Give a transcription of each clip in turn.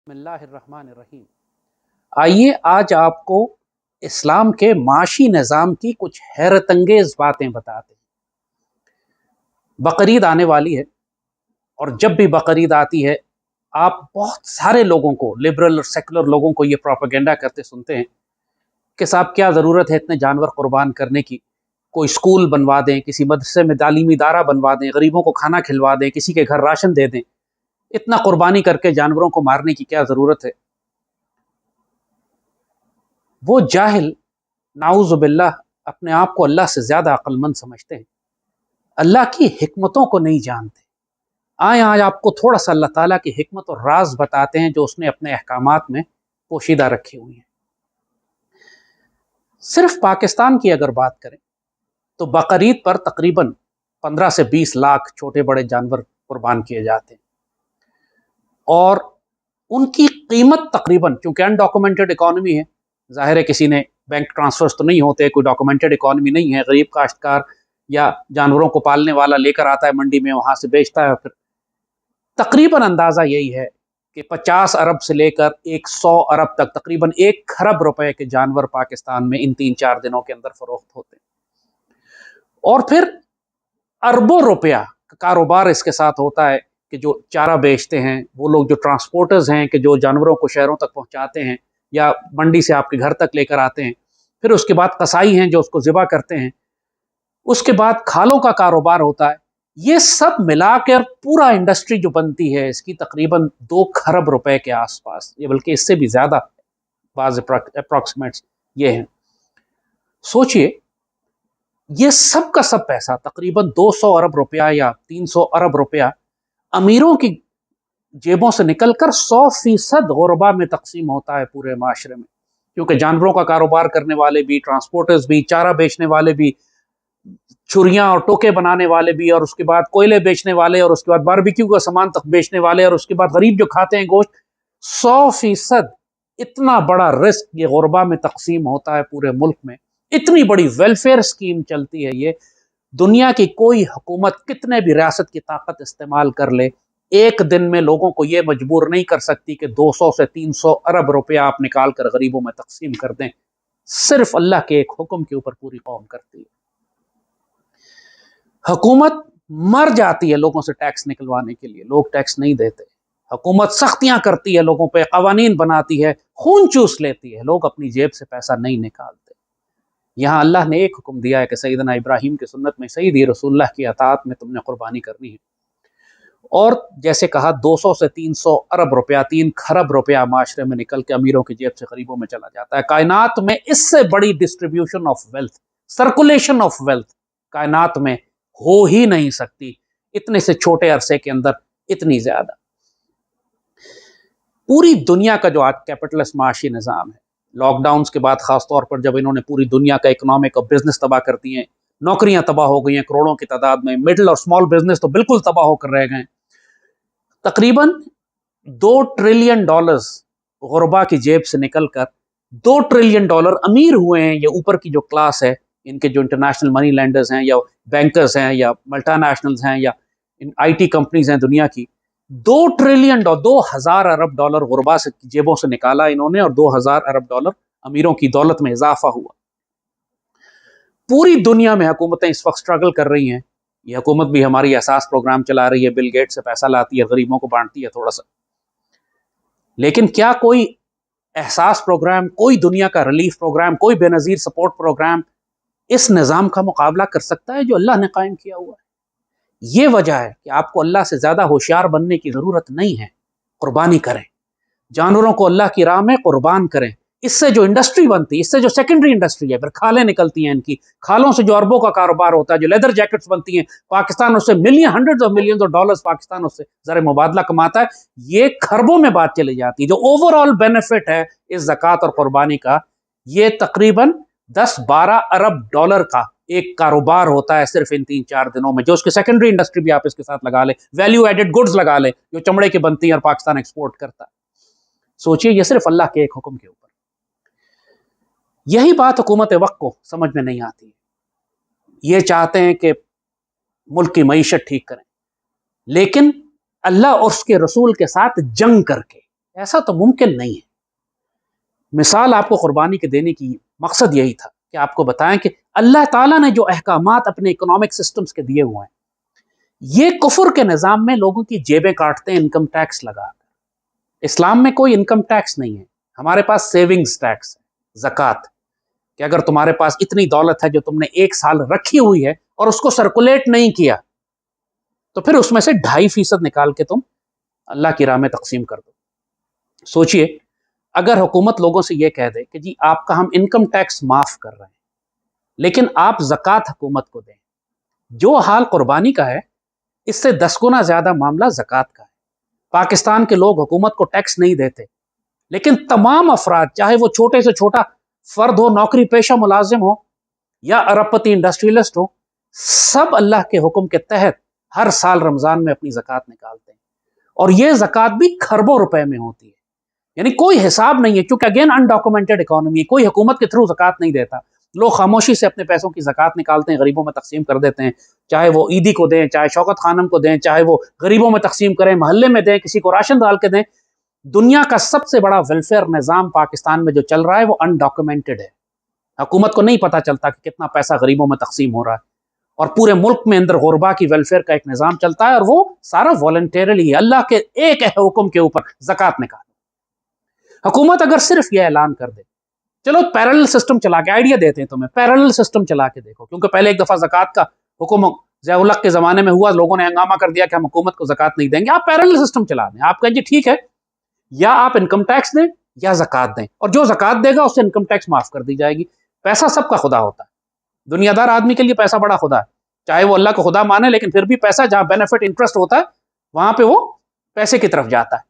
بسم اللہ الرحمن الرحیم۔ آئیے آج آپ کو اسلام کے معاشی نظام کی کچھ حیرت انگیز باتیں بتاتے ہیں۔ بقرعید آنے والی ہے اور جب بھی بقرعید آتی ہے آپ بہت سارے لوگوں کو، لبرل اور سیکولر لوگوں کو یہ پروپیگنڈا کرتے سنتے ہیں کہ صاحب کیا ضرورت ہے اتنے جانور قربان کرنے کی، کوئی اسکول بنوا دیں، کسی مدرسے میں تعلیمی ادارہ بنوا دیں، غریبوں کو کھانا کھلوا دیں، کسی کے گھر راشن دے دیں، اتنا قربانی کر کے جانوروں کو مارنے کی کیا ضرورت ہے۔ وہ جاہل نعوذ باللہ اپنے آپ کو اللہ سے زیادہ عقل مند سمجھتے ہیں، اللہ کی حکمتوں کو نہیں جانتے۔ آئیں آج آپ کو تھوڑا سا اللہ تعالیٰ کی حکمت اور راز بتاتے ہیں جو اس نے اپنے احکامات میں پوشیدہ رکھے ہوئے ہیں۔ صرف پاکستان کی اگر بات کریں تو بقرعید پر تقریباً 15 سے 20 لاکھ چھوٹے بڑے جانور قربان کیے جاتے ہیں، اور ان کی قیمت تقریباً، چونکہ انڈاکومنٹڈ اکانومی ہے، ظاہر ہے کسی نے بینک ٹرانسفرز تو نہیں ہوتے، کوئی ڈاکومنٹڈ اکانومی نہیں ہے، غریب کاشتکار یا جانوروں کو پالنے والا لے کر آتا ہے منڈی میں، وہاں سے بیچتا ہے، پھر تقریباً اندازہ یہی ہے کہ 50 ارب سے لے کر 100 ارب تک، تقریباً 1 خرب روپے کے جانور پاکستان میں ان 3-4 دنوں کے اندر فروخت ہوتے ہیں، اور پھر اربوں روپیہ کا کاروبار اس کے ساتھ ہوتا ہے کہ جو چارہ بیچتے ہیں، وہ لوگ جو ٹرانسپورٹرز ہیں کہ جو جانوروں کو شہروں تک پہنچاتے ہیں یا منڈی سے آپ کے گھر تک لے کر آتے ہیں، پھر اس کے بعد قصائی ہیں جو اس کو ذبح کرتے ہیں، اس کے بعد کھالوں کا کاروبار ہوتا ہے۔ یہ سب ملا کر پورا انڈسٹری جو بنتی ہے اس کی تقریباً 2 خرب روپے کے آس پاس، یہ بلکہ اس سے بھی زیادہ، بعض اپروکسیمیٹس یہ ہیں۔ سوچئے یہ سب کا سب پیسہ تقریباً 200 ارب روپیہ یا 300 ارب روپیہ امیروں کی جیبوں سے نکل کر 100% غربا میں تقسیم ہوتا ہے پورے معاشرے میں، کیونکہ جانوروں کا کاروبار کرنے والے بھی، ٹرانسپورٹرز بھی، چارہ بیچنے والے بھی، چھریاں اور ٹوکے بنانے والے بھی، اور اس کے بعد کوئلے بیچنے والے، اور اس کے بعد باربیکیو کا سامان تک بیچنے والے، اور اس کے بعد غریب جو کھاتے ہیں گوشت، 100% اتنا بڑا رزق یہ غربا میں تقسیم ہوتا ہے پورے ملک میں۔ اتنی بڑی ویلفیئر اسکیم چلتی ہے یہ، دنیا کی کوئی حکومت کتنے بھی ریاست کی طاقت استعمال کر لے، ایک دن میں لوگوں کو یہ مجبور نہیں کر سکتی کہ 200 سے 300 ارب روپیہ آپ نکال کر غریبوں میں تقسیم کر دیں۔ صرف اللہ کے ایک حکم کے اوپر پوری قوم کرتی ہے۔ حکومت مر جاتی ہے لوگوں سے ٹیکس نکلوانے کے لیے، لوگ ٹیکس نہیں دیتے، حکومت سختیاں کرتی ہے لوگوں پہ، قوانین بناتی ہے، خون چوس لیتی ہے، لوگ اپنی جیب سے پیسہ نہیں نکالتے۔ یہاں اللہ نے ایک حکم دیا ہے کہ سیدنا ابراہیم کی سنت میں، سیدی رسول اللہ کی اطاعت میں تم نے قربانی کرنی ہے، اور جیسے کہا 200 سے 300 ارب روپیہ، 3 خرب روپیہ معاشرے میں نکل کے امیروں کی جیب سے غریبوں میں چلا جاتا ہے۔ کائنات میں اس سے بڑی distribution of wealth, circulation of wealth کائنات میں ہو ہی نہیں سکتی، اتنے سے چھوٹے عرصے کے اندر اتنی زیادہ۔ پوری دنیا کا جو آج کیپٹلسٹ معاشی نظام ہے، لاک ڈاؤنز کے بعد خاص طور پر جب انہوں نے پوری دنیا کا اکنامک اور بزنس تباہ کر دی ہیں، نوکریاں تباہ ہو گئی ہیں کروڑوں کی تعداد میں، مڈل اور اسمال بزنس تو بالکل تباہ ہو کر رہ گئے، تقریباً $2 ٹریلین غربا کی جیب سے نکل کر $2 ٹریلین امیر ہوئے ہیں۔ یہ اوپر کی جو کلاس ہے، ان کے جو انٹرنیشنل منی لینڈرز ہیں یا بینکرز ہیں یا ملٹا نیشنلز ہیں یا آئی ٹی کمپنیز ہیں دنیا کی، 2 ٹریلین 2000 ارب ڈالر غربا سے جیبوں سے نکالا انہوں نے، اور 2000 ارب ڈالر امیروں کی دولت میں اضافہ ہوا۔ پوری دنیا میں حکومتیں اس وقت سٹرگل کر رہی ہیں، یہ حکومت بھی ہماری احساس پروگرام چلا رہی ہے، بل گیٹ سے پیسہ لاتی ہے، غریبوں کو بانٹتی ہے تھوڑا سا، لیکن کیا کوئی احساس پروگرام، کوئی دنیا کا ریلیف پروگرام، کوئی بے نظیر سپورٹ پروگرام اس نظام کا مقابلہ کر سکتا ہے جو اللہ نے قائم کیا ہوا ہے؟ یہ وجہ ہے کہ آپ کو اللہ سے زیادہ ہوشیار بننے کی ضرورت نہیں ہے، قربانی کریں، جانوروں کو اللہ کی راہ میں قربان کریں، اس سے جو انڈسٹری بنتی ہے، اس سے جو سیکنڈری انڈسٹری ہے، پھر کھالیں نکلتی ہیں، ان کی کھالوں سے جو اربوں کا کاروبار ہوتا ہے، جو لیدر جیکٹس بنتی ہیں، پاکستان اس سے hundreds of millions of dollars Pakistan اس سے زر مبادلہ کماتا ہے، یہ خربوں میں بات چلی جاتی ہے۔ جو اوور آل بینیفٹ ہے اس زکوٰۃ اور قربانی کا، یہ تقریباً 10-12 ارب ڈالر کا ایک کاروبار ہوتا ہے صرف ان 3-4 دنوں میں، جو اس کی سیکنڈری انڈسٹری بھی آپ اس کے ساتھ لگا لیں، ویلیو ایڈڈ گڈز لگا لیں جو چمڑے کی بنتی ہیں اور پاکستان ایکسپورٹ کرتا ہے۔ سوچئے یہ صرف اللہ کے ایک حکم کے اوپر۔ یہی بات حکومت وقت کو سمجھ میں نہیں آتی، یہ چاہتے ہیں کہ ملک کی معیشت ٹھیک کریں، لیکن اللہ اور اس کے رسول کے ساتھ جنگ کر کے، ایسا تو ممکن نہیں ہے۔ مثال آپ کو قربانی کے دینے کی مقصد یہی تھا کہ آپ کو بتائیں کہ اللہ تعالیٰ نے جو احکامات اپنے اکنامک سسٹمز کے دیے ہوئے ہیں، یہ کفر کے نظام میں لوگوں کی جیبیں کاٹتے ہیں انکم ٹیکس لگا کر۔ اسلام میں کوئی انکم ٹیکس نہیں ہے، ہمارے پاس سیونگز ٹیکس ہے، زکوٰۃ، کہ اگر تمہارے پاس اتنی دولت ہے جو تم نے 1 سال رکھی ہوئی ہے اور اس کو سرکولیٹ نہیں کیا، تو پھر اس میں سے 2.5% نکال کے تم اللہ کی راہ میں تقسیم کر دو۔ سوچئے اگر حکومت لوگوں سے یہ کہہ دے کہ جی آپ کا ہم انکم ٹیکس معاف کر رہے ہیں لیکن آپ زکوٰۃ حکومت کو دیں، جو حال قربانی کا ہے اس سے 10 گنا زیادہ معاملہ زکوٰۃ کا ہے۔ پاکستان کے لوگ حکومت کو ٹیکس نہیں دیتے، لیکن تمام افراد، چاہے وہ چھوٹے سے چھوٹا فرد ہو، نوکری پیشہ ملازم ہو یا ارب پتی انڈسٹریلسٹ ہو، سب اللہ کے حکم کے تحت ہر سال رمضان میں اپنی زکوٰۃ نکالتے ہیں، اور یہ زکوٰۃ بھی کھربوں روپے میں ہوتی ہے، یعنی کوئی حساب نہیں ہے، کیونکہ اگین انڈاکومنٹڈ اکانومی، کوئی حکومت کے تھرو زکوٰۃ نہیں دیتا، لوگ خاموشی سے اپنے پیسوں کی زکوٰۃ نکالتے ہیں، غریبوں میں تقسیم کر دیتے ہیں، چاہے وہ عیدی کو دیں، چاہے شوکت خانم کو دیں، چاہے وہ غریبوں میں تقسیم کریں، محلے میں دیں، کسی کو راشن ڈال کے دیں۔ دنیا کا سب سے بڑا ویلفیئر نظام پاکستان میں جو چل رہا ہے وہ انڈاکومنٹڈ ہے، حکومت کو نہیں پتا چلتا کہ کتنا پیسہ غریبوں میں تقسیم ہو رہا ہے، اور پورے ملک میں اندر غربا کی ویلفیئر کا ایک نظام چلتا ہے، اور وہ سارا والنٹیرلی ہے، اللہ کے ایک حکم کے اوپر زکوٰۃ نکالو۔ حکومت اگر صرف یہ اعلان کر دے، چلو پیرلل سسٹم چلا کے، آئیڈیا دیتے ہیں تمہیں، پیرلل سسٹم چلا کے دیکھو، کیونکہ پہلے ایک دفعہ زکوٰۃ کا حکم ضیاء الحق کے زمانے میں ہوا، لوگوں نے ہنگامہ کر دیا کہ ہم حکومت کو زکوٰۃ نہیں دیں گے، آپ پیرلل سسٹم چلا دیں، آپ کہیں جی ٹھیک ہے، یا آپ انکم ٹیکس دیں یا زکوٰۃ دیں، اور جو زکوٰۃ دے گا اس سے انکم ٹیکس معاف کر دی جائے گی۔ پیسہ سب کا خدا ہوتا ہے، دنیا دار آدمی کے لیے پیسہ بڑا خدا ہے، چاہے وہ اللہ کو خدا مانے، لیکن پھر بھی پیسہ جہاں بینیفٹ انٹرسٹ ہوتا ہے وہاں پہ وہ پیسے کی طرف جاتا ہے۔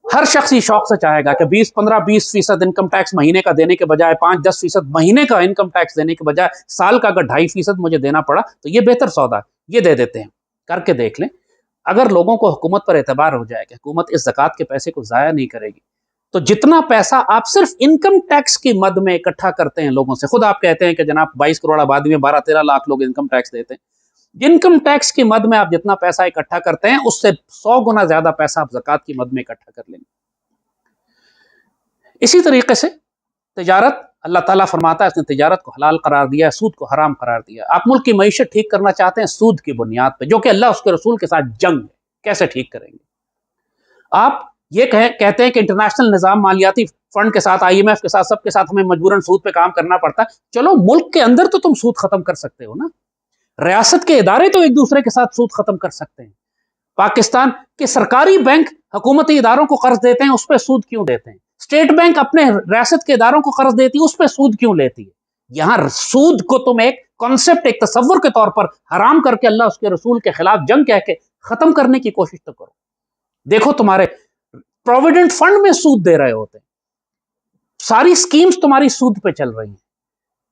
ہر شخص یہ شوق سے چاہے گا کہ 15-20% انکم ٹیکس مہینے کا دینے کے بجائے 5-10% مہینے کا انکم ٹیکس دینے کے بجائے سال کا اگر 2.5% مجھے دینا پڑا تو یہ بہتر سودا ہے، یہ دے دیتے ہیں، کر کے دیکھ لیں۔ اگر لوگوں کو حکومت پر اعتبار ہو جائے کہ حکومت اس زکوٰۃ کے پیسے کو ضائع نہیں کرے گی، تو جتنا پیسہ آپ صرف انکم ٹیکس کی مد میں اکٹھا کرتے ہیں لوگوں سے، خود آپ کہتے ہیں کہ جناب 22 کروڑ آبادی میں 12-13 لاکھ لوگ انکم ٹیکس دیتے ہیں، انکم ٹیکس کی مد میں آپ جتنا پیسہ اکٹھا کرتے ہیں اس سے 100 گنا زیادہ پیسہ آپ زکوٰۃ کی مد میں اکٹھا کر لیں گے۔ اسی طریقے سے تجارت، اللہ تعالیٰ فرماتا ہے اس نے تجارت کو حلال قرار دیا ہے، سود کو حرام قرار دیا ہے۔ آپ ملک کی معیشت ٹھیک کرنا چاہتے ہیں سود کی بنیاد پہ، جو کہ اللہ اس کے رسول کے ساتھ جنگ ہے، کیسے ٹھیک کریں گے؟ آپ یہ کہتے ہیں کہ انٹرنیشنل نظام مالیاتی فنڈ کے ساتھ، IMF کے ساتھ، سب کے ساتھ ہمیں مجبوراً سود پہ کام کرنا پڑتا ہے، چلو ملک کے اندر تو تم سود ختم کر سکتے ہو نا، ریاست کے ادارے تو ایک دوسرے کے ساتھ سود ختم کر سکتے ہیں۔ پاکستان کے سرکاری بینک حکومتی اداروں کو قرض دیتے ہیں، اس پہ سود کیوں دیتے ہیں؟ اسٹیٹ بینک اپنے ریاست کے اداروں کو قرض دیتی ہے، اس پہ سود کیوں لیتی ہے؟ یہاں سود کو تم ایک کانسیپٹ، ایک تصور کے طور پر حرام کر کے اللہ اس کے رسول کے خلاف جنگ کہہ کے ختم کرنے کی کوشش تو کرو۔ دیکھو تمہارے پروویڈنٹ فنڈ میں سود دے رہے ہوتے ہیں، ساری سکیمز تمہاری سود پہ چل رہی ہیں،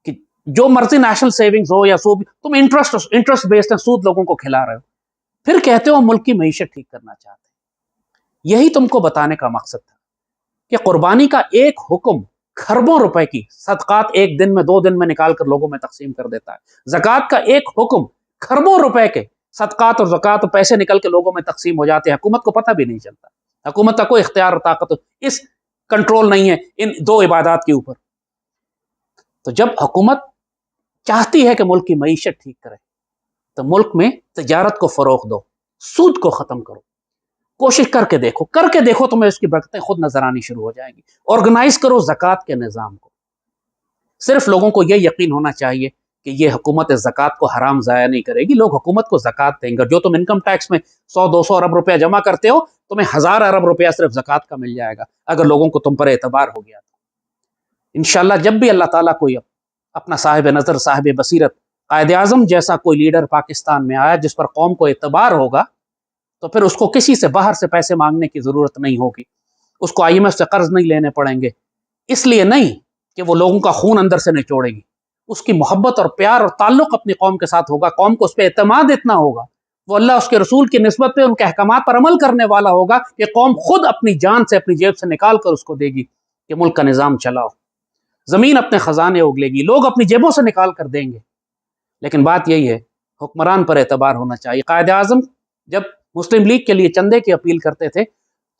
کہ جو مرضی نیشنل سیونگز ہو یا سود، تم انٹرسٹ بیسڈ ہیں، سود لوگوں کو کھلا رہے ہو، پھر کہتے ہو ملک کی معیشت ٹھیک کرنا چاہتے ہیں۔ یہی تم کو بتانے کا مقصد تھا کہ قربانی کا ایک حکم کھربوں روپے کی صدقات ایک دن میں 2 دن میں نکال کر لوگوں میں تقسیم کر دیتا ہے، زکوٰۃ کا ایک حکم کھربوں روپے کے صدقات اور زکوٰۃ پیسے نکل کے لوگوں میں تقسیم ہو جاتے ہیں، حکومت کو پتہ بھی نہیں چلتا، حکومت کا کوئی اختیار اور طاقت اس کنٹرول نہیں ہے ان 2 عبادات کے اوپر۔ تو جب حکومت چاہتی ہے کہ ملک کی معیشت ٹھیک کرے تو ملک میں تجارت کو فروغ دو، سود کو ختم کرو، کوشش کر کے دیکھو تمہیں اس کی برکتیں خود نظر آنی شروع ہو جائیں گی۔ آرگنائز کرو زکوٰۃ کے نظام کو، صرف لوگوں کو یہ یقین ہونا چاہیے کہ یہ حکومت زکوٰۃ کو حرام ضائع نہیں کرے گی، لوگ حکومت کو زکوٰۃ دیں گے، جو تم انکم ٹیکس میں 100-200 ارب روپیہ جمع کرتے ہو، تمہیں 1000 ارب روپیہ صرف زکوٰۃ کا مل جائے گا اگر لوگوں کو تم پر اعتبار ہو گیا تو۔ انشاءاللہ جب بھی اللہ تعالیٰ کوئی اپنا صاحب نظر، صاحب بصیرت، قائد اعظم جیسا کوئی لیڈر پاکستان میں آیا جس پر قوم کو اعتبار ہوگا، تو پھر اس کو کسی سے باہر سے پیسے مانگنے کی ضرورت نہیں ہوگی، اس کو IMF سے قرض نہیں لینے پڑیں گے، اس لیے نہیں کہ وہ لوگوں کا خون اندر سے نچوڑے گی، اس کی محبت اور پیار اور تعلق اپنی قوم کے ساتھ ہوگا، قوم کو اس پہ اعتماد اتنا ہوگا، وہ اللہ اس کے رسول کی نسبت پہ ان کے احکامات پر عمل کرنے والا ہوگا کہ قوم خود اپنی جان سے، اپنی جیب سے نکال کر اس کو دے گی کہ ملک کا نظام چلاؤ، زمین اپنے خزانے اگلے گی، لوگ اپنی جیبوں سے نکال کر دیں گے۔ لیکن بات یہی ہے، حکمران پر اعتبار ہونا چاہیے۔ قائد اعظم جب مسلم لیگ کے لیے چندے کی اپیل کرتے تھے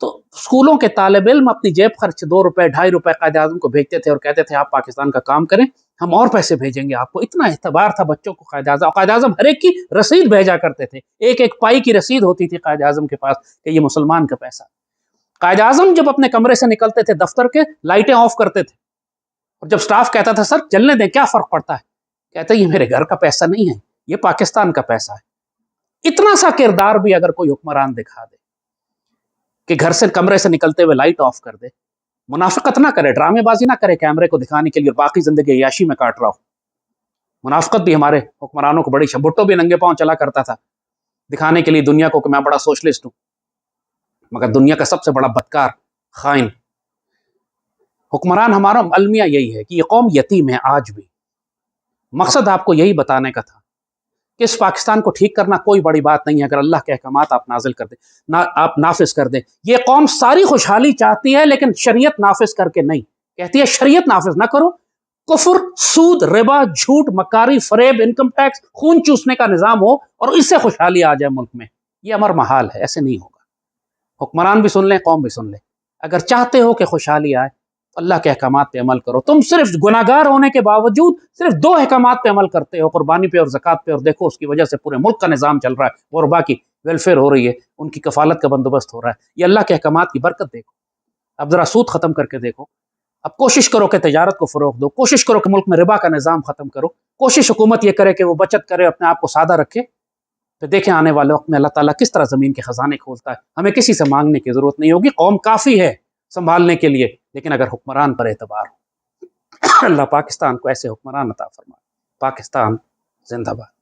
تو اسکولوں کے طالب علم اپنی جیب خرچ 2 روپے 2.5 روپے قائد اعظم کو بھیجتے تھے اور کہتے تھے آپ پاکستان کا کام کریں، ہم اور پیسے بھیجیں گے آپ کو. اتنا اعتبار تھا بچوں کو قائد اعظم ہر ایک کی رسید بھیجا کرتے تھے، ایک ایک پائی کی رسید ہوتی تھی قائد اعظم کے پاس کہ یہ مسلمان کا پیسہ. قائد اعظم جب اپنے کمرے سے نکلتے تھے دفتر کے، لائٹیں آف کرتے تھے، اور جب سٹاف کہتا تھا سر چلنے دیں کیا فرق پڑتا ہے، کہتے یہ میرے گھر کا پیسہ نہیں ہے، یہ پاکستان کا پیسہ ہے. اتنا سا کردار بھی اگر کوئی حکمران دکھا دے کہ گھر سے کمرے سے نکلتے ہوئے لائٹ آف کر دے، منافقت نہ کرے، ڈرامے بازی نہ کرے کیمرے کو دکھانے کے لیے اور باقی زندگی عیاشی میں کاٹ رہا ہو. منافقت بھی ہمارے حکمرانوں کو بڑی بھٹو بھی ننگے پاؤں چلا کرتا تھا دکھانے کے لیے دنیا کو کہ میں بڑا سوشلسٹ ہوں، مگر دنیا کا سب سے بڑا بدکار خائن حکمران. ہمارا المیہ یہی ہے کہ یہ قوم یتیم ہے آج بھی. مقصد آپ کو یہی بتانے کا تھا کہ اس پاکستان کو ٹھیک کرنا کوئی بڑی بات نہیں ہے اگر اللہ کے احکامات آپ نازل کر دیں، آپ نافذ کر دیں. یہ قوم ساری خوشحالی چاہتی ہے لیکن شریعت نافذ کر کے نہیں. کہتی ہے شریعت نافذ نہ کرو، کفر، سود، ربا، جھوٹ، مکاری، فریب، انکم ٹیکس، خون چوسنے کا نظام ہو اور اس سے خوشحالی آ جائے ملک میں. یہ امر محال ہے، ایسے نہیں ہوگا. حکمران بھی سن لیں، قوم بھی سن لیں. اگر چاہتے ہو کہ خوشحالی آئے تو اللہ کے احکامات پہ عمل کرو. تم صرف گناہگار ہونے کے باوجود صرف 2 احکامات پہ عمل کرتے ہو، قربانی پہ اور زکوٰۃ پہ، اور دیکھو اس کی وجہ سے پورے ملک کا نظام چل رہا ہے، غربا کی ویلفیئر ہو رہی ہے، ان کی کفالت کا بندوبست ہو رہا ہے. یہ اللہ کے احکامات کی برکت دیکھو. اب ذرا سود ختم کر کے دیکھو. اب کوشش کرو کہ تجارت کو فروغ دو، کوشش کرو کہ ملک میں ربا کا نظام ختم کرو، کوشش حکومت یہ کرے کہ وہ بچت کرے، اپنے آپ کو سادہ رکھے. تو دیکھیں آنے والے وقت میں اللہ تعالیٰ کس طرح زمین کے خزانے کھولتا ہے. ہمیں کسی سے مانگنے کی ضرورت نہیں ہوگی، قوم کافی ہے سنبھالنے کے لیے، لیکن اگر حکمران پر اعتبار ہو. اللہ پاکستان کو ایسے حکمران عطا فرمائے. پاکستان زندہ باد.